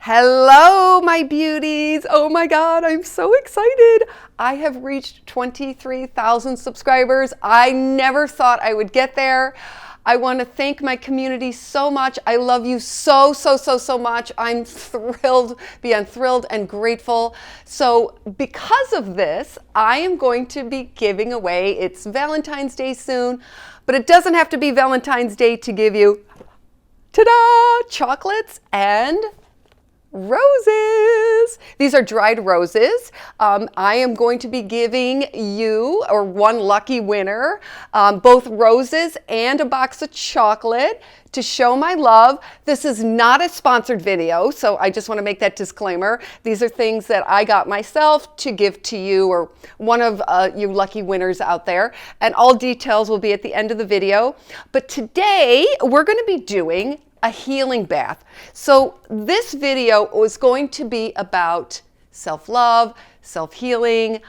Hello, my beauties. Oh my God, I'm so excited. I have reached 23,000 subscribers. I never thought I would get there. I want to thank my community so much. I love you so much. I'm thrilled, beyond thrilled and grateful. So because of this, I am going to be giving away, it's Valentine's Day soon, but it doesn't have to be Valentine's Day to give you, ta-da, chocolates and roses. These are dried roses. I am going to be giving you, or one lucky winner, both roses and a box of chocolate to show my love. This is not a sponsored video, so I just want to make that disclaimer. These are things that I got myself to give to you, or one of you lucky winners out there, and all details will be at the end of the video. But today we're going to be doing a healing bath. So this video was going to be about self-love, self-healing.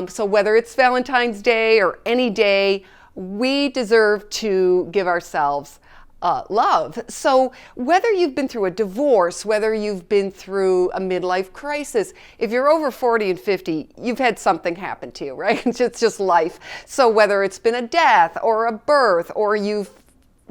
So whether it's Valentine's Day or any day, we deserve to give ourselves love. So whether you've been through a divorce, whether you've been through a midlife crisis, if you're over 40 and 50, you've had something happen to you, right? It's just life. So whether it's been a death or a birth, or you've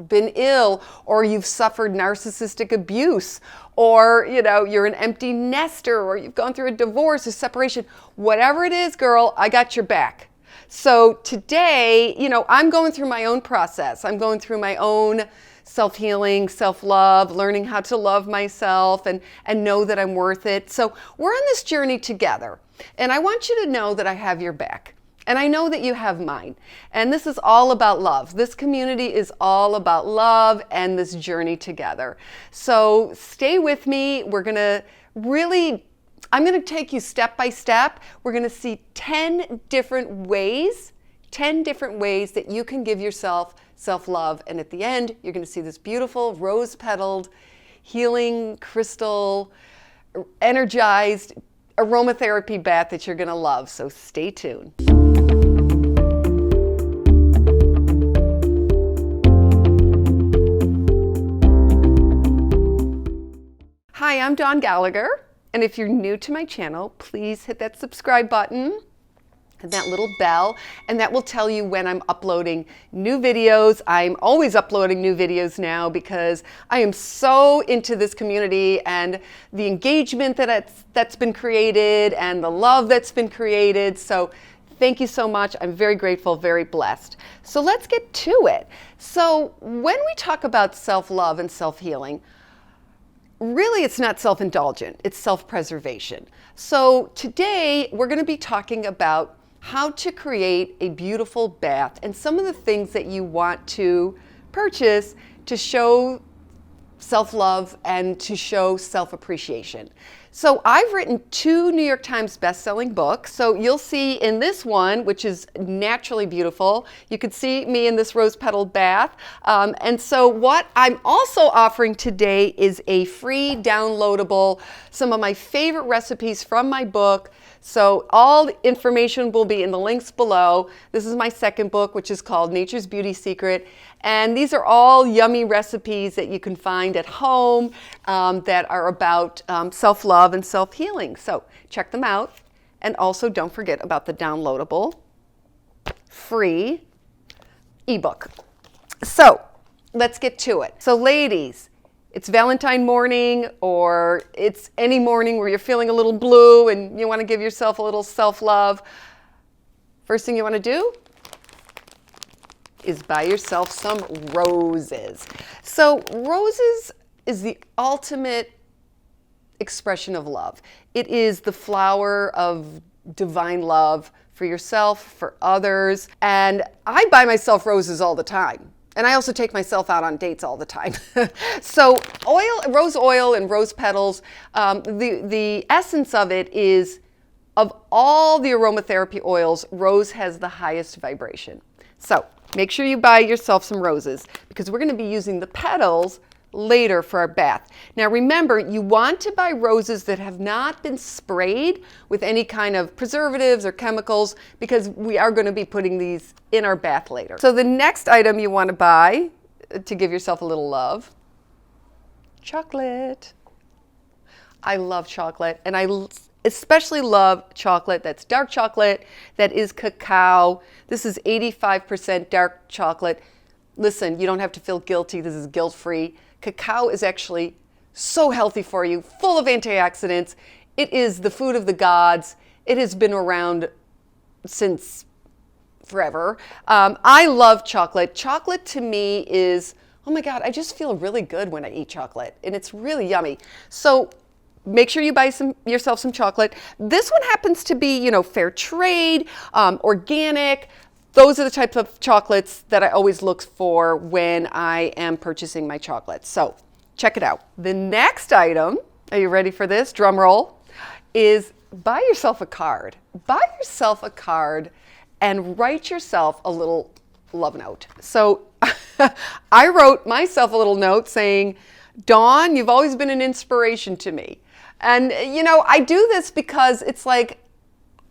been ill, or you've suffered narcissistic abuse, or you're an empty nester, or you've gone through a divorce, a separation, whatever it is, girl, I got your back. So today, I'm going through my own process. I'm going through my own self-healing, self-love, learning how to love myself and know that I'm worth it. So we're on this journey together, and I want you to know that I have your back. And I know that you have mine. And this is all about love. This community is all about love and this journey together. So stay with me. We're going to I'm going to take you step by step. We're going to see 10 different ways that you can give yourself self-love. And at the end, you're going to see this beautiful rose-petaled, healing, crystal, energized aromatherapy bath that you're going to love. So stay tuned. Hi, I'm Dawn Gallagher, and if you're new to my channel, please hit that subscribe button and that little bell, and that will tell you when I'm uploading new videos. I'm always uploading new videos now because I am so into this community and the engagement that's been created and the love that's been created. So thank you so much. I'm very grateful, very blessed. So let's get to it. So when we talk about self-love and self-healing, really, it's not self-indulgent, it's self-preservation. So today we're going to be talking about how to create a beautiful bath and some of the things that you want to purchase to show self-love and to show self-appreciation. So I've written 2 New York Times best-selling books. So you'll see in this one, which is naturally beautiful, you could see me in this rose petal bath. And so what I'm also offering today is a free downloadable, some of my favorite recipes from my book. So all the information will be in the links below. This is my second book, which is called Nature's Beauty Secret. And these are all yummy recipes that you can find at home that are about self-love and self-healing. So check them out. And also don't forget about the downloadable free ebook. So let's get to it. So ladies, it's Valentine morning, or it's any morning where you're feeling a little blue and you want to give yourself a little self-love. First thing you want to do is buy yourself some roses. So roses is the ultimate expression of love. It is the flower of divine love for yourself, for others. And I buy myself roses all the time. And I also take myself out on dates all the time. So rose oil and rose petals, the essence of it is, of all the aromatherapy oils, rose has the highest vibration. So make sure you buy yourself some roses, because we're going to be using the petals later for our bath. Now remember, you want to buy roses that have not been sprayed with any kind of preservatives or chemicals, because we are going to be putting these in our bath later. So the next item you want to buy to give yourself a little love, chocolate. I love chocolate, and especially love chocolate that's dark chocolate, that is cacao. This is 85% dark chocolate. Listen, you don't have to feel guilty. This is guilt-free. Cacao is actually so healthy for you, full of antioxidants. It is the food of the gods. It has been around since forever. I love chocolate. Chocolate to me is, oh my God, I just feel really good when I eat chocolate, and it's really yummy. So make sure you buy yourself some chocolate. This one happens to be, fair trade, organic. Those are the types of chocolates that I always look for when I am purchasing my chocolates. So check it out. The next item, are you ready for this? Drum roll, is buy yourself a card. Buy yourself a card and write yourself a little love note. So I wrote myself a little note saying, Dawn, you've always been an inspiration to me. And, I do this because it's like,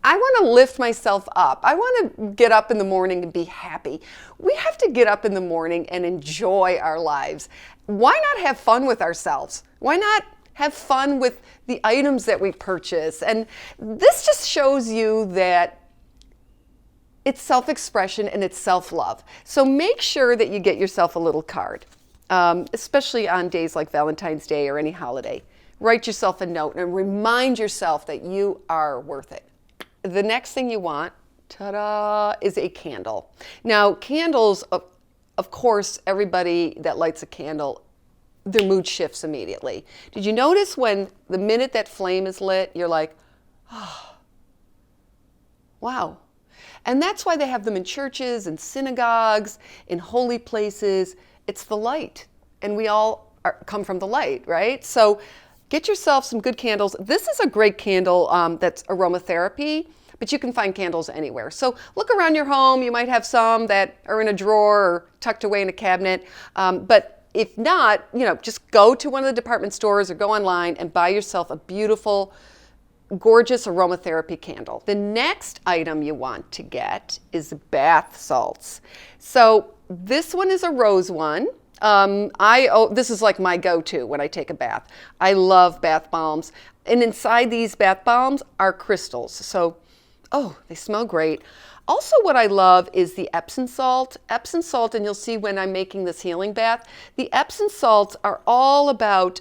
I want to lift myself up. I want to get up in the morning and be happy. We have to get up in the morning and enjoy our lives. Why not have fun with ourselves? Why not have fun with the items that we purchase? And this just shows you that it's self-expression and it's self-love. So make sure that you get yourself a little card, especially on days like Valentine's Day or any holiday. Write yourself a note and remind yourself that you are worth it. The next thing you want, ta-da, is a candle. Now, candles, of course, everybody that lights a candle, their mood shifts immediately. Did you notice when the minute that flame is lit, you're like, oh, wow. And that's why they have them in churches and synagogues, in holy places. It's the light. And we all come from the light, right? So get yourself some good candles. This is a great candle that's Aromatherapy, but you can find candles anywhere. So look around your home. You might have some that are in a drawer or tucked away in a cabinet. But if not, just go to one of the department stores or go online and buy yourself a beautiful, gorgeous Aromatherapy candle. The next item you want to get is bath salts. So this one is a rose one. This is like my go-to when I take a bath. I love bath bombs. And inside these bath bombs are crystals. So, they smell great. Also, what I love is the Epsom salt. Epsom salt, and you'll see when I'm making this healing bath, the Epsom salts are all about,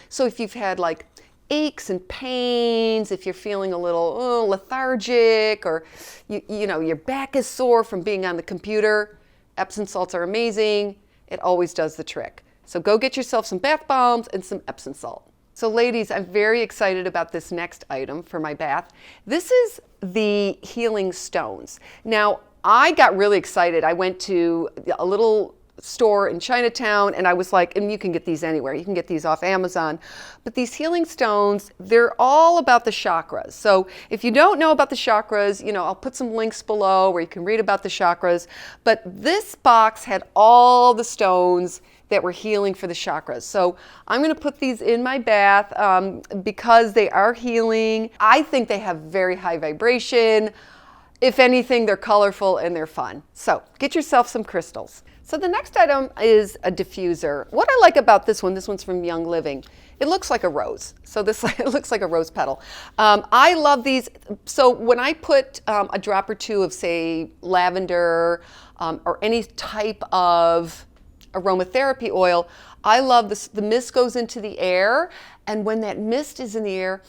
so if you've had like aches and pains, if you're feeling a little lethargic, or your back is sore from being on the computer, Epsom salts are amazing. It always does the trick. So go get yourself some bath bombs and some Epsom salt. So ladies, I'm very excited about this next item for my bath. This is the healing stones. Now, I got really excited. I went to a little store in Chinatown and I was like, and you can get these anywhere. You can get these off Amazon. But these healing stones, they're all about the chakras. So if you don't know about the chakras, I'll put some links below where you can read about the chakras. But this box had all the stones that were healing for the chakras. So I'm going to put these in my bath because they are healing. I think they have very high vibration. If anything, they're colorful and they're fun. So get yourself some crystals. So the next item is a diffuser. What I like about this one's from Young Living. It looks like a rose. So it looks like a rose petal. I love these. So when I put a drop or two of, say, lavender or any type of aromatherapy oil, I love this. The mist goes into the air, and when that mist is in the air,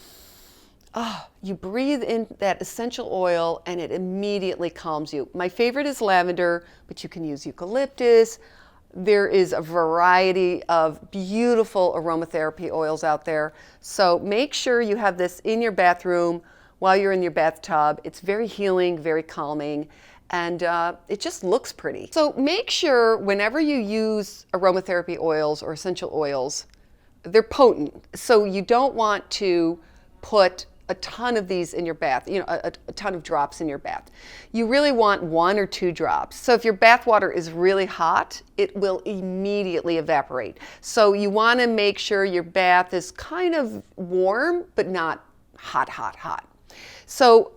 you breathe in that essential oil and it immediately calms you. My favorite is lavender, but you can use eucalyptus. There is a variety of beautiful aromatherapy oils out there. So make sure you have this in your bathroom while you're in your bathtub. It's very healing, very calming, and it just looks pretty. So make sure whenever you use aromatherapy oils or essential oils, they're potent. So you don't want to put a ton of these in your bath, a ton of drops in your bath. You really want 1 or 2 drops. So if your bath water is really hot, it will immediately evaporate. So you want to make sure your bath is kind of warm, but not hot, hot, hot. So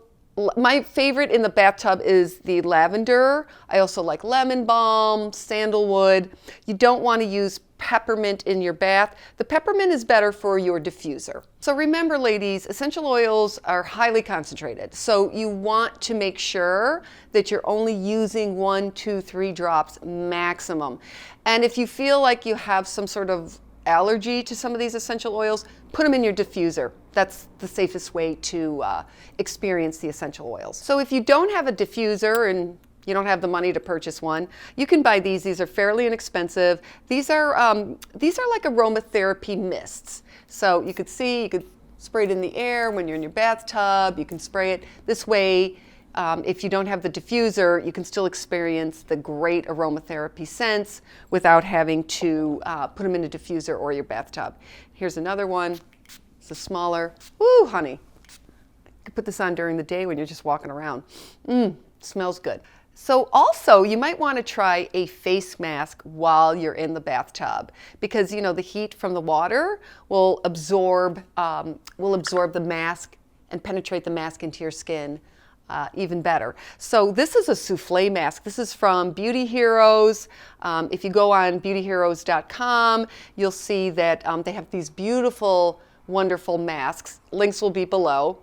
My favorite in the bathtub is the lavender. I also like lemon balm, sandalwood. You don't want to use peppermint in your bath. The peppermint is better for your diffuser. So remember, ladies, essential oils are highly concentrated. So you want to make sure that you're only using 1, 2, 3 drops maximum. And if you feel like you have some sort of allergy to some of these essential oils, put them in your diffuser. That's the safest way to experience the essential oils. So if you don't have a diffuser and you don't have the money to purchase one, you can buy these. These are fairly inexpensive. These are like aromatherapy mists. So you could spray it in the air when you're in your bathtub. You can spray it this way. If you don't have the diffuser, you can still experience the great aromatherapy scents without having to put them in a diffuser or your bathtub. Here's another one. It's a smaller. Woo, honey. You can put this on during the day when you're just walking around. Smells good. So also, you might want to try a face mask while you're in the bathtub because, you know, the heat from the water will absorb the mask and penetrate the mask into your skin even better. So this is a souffle mask. This is from Beauty Heroes. If you go on beautyheroes.com, you'll see that they have these beautiful, wonderful masks. Links will be below.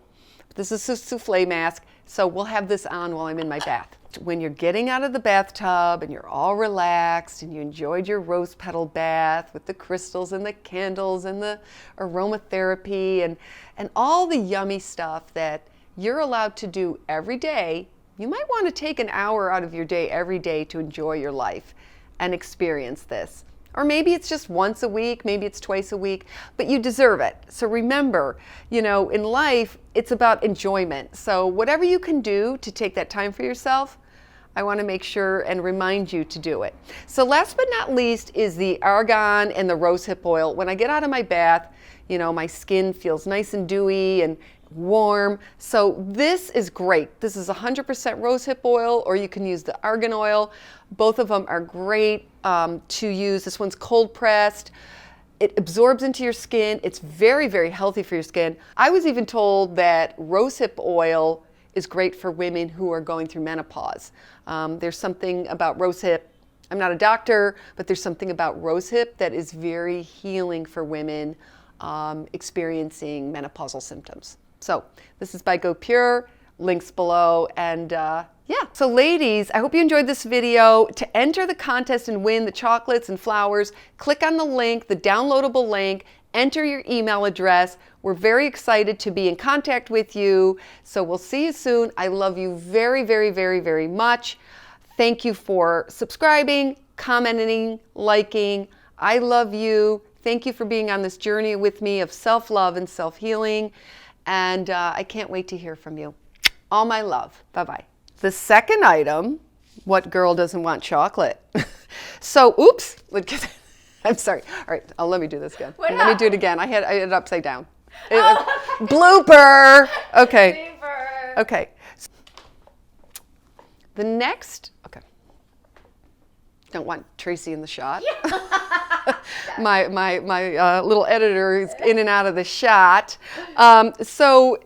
This is a souffle mask, so we'll have this on while I'm in my bath. When you're getting out of the bathtub and you're all relaxed and you enjoyed your rose petal bath with the crystals and the candles and the aromatherapy and all the yummy stuff that you're allowed to do every day, you might want to take an hour out of your day every day to enjoy your life and experience this. Or maybe it's just once a week, maybe it's twice a week, but you deserve it. So remember, you know, in life, it's about enjoyment. So whatever you can do to take that time for yourself, I want to make sure and remind you to do it. So last but not least is the argan and the rosehip oil. When I get out of my bath, you know, my skin feels nice and dewy and warm. So this is great. This is 100% rosehip oil, or you can use the argan oil. Both of them are great to use. This one's cold pressed. It absorbs into your skin. It's very, very healthy for your skin. I was even told that rosehip oil is great for women who are going through menopause. There's something about rosehip. I'm not a doctor, but there's something about rosehip that is very healing for women experiencing menopausal symptoms. So this is by Go Pure, links below, and yeah. So ladies, I hope you enjoyed this video. To enter the contest and win the chocolates and flowers, click on the link, the downloadable link, enter your email address. We're very excited to be in contact with you. So we'll see you soon. I love you very, very, very, very much. Thank you for subscribing, commenting, liking. I love you. Thank you for being on this journey with me of self-love and self-healing. And I can't wait to hear from you. All my love. Bye-bye. The second item, what girl doesn't want chocolate? So, oops. I'm sorry. All right, let me do this again. Let me do it again. I had it upside down. Blooper. Okay. Blooper. Okay. The next. Okay. Don't want Tracy in the shot. My little editor is in and out of the shot. So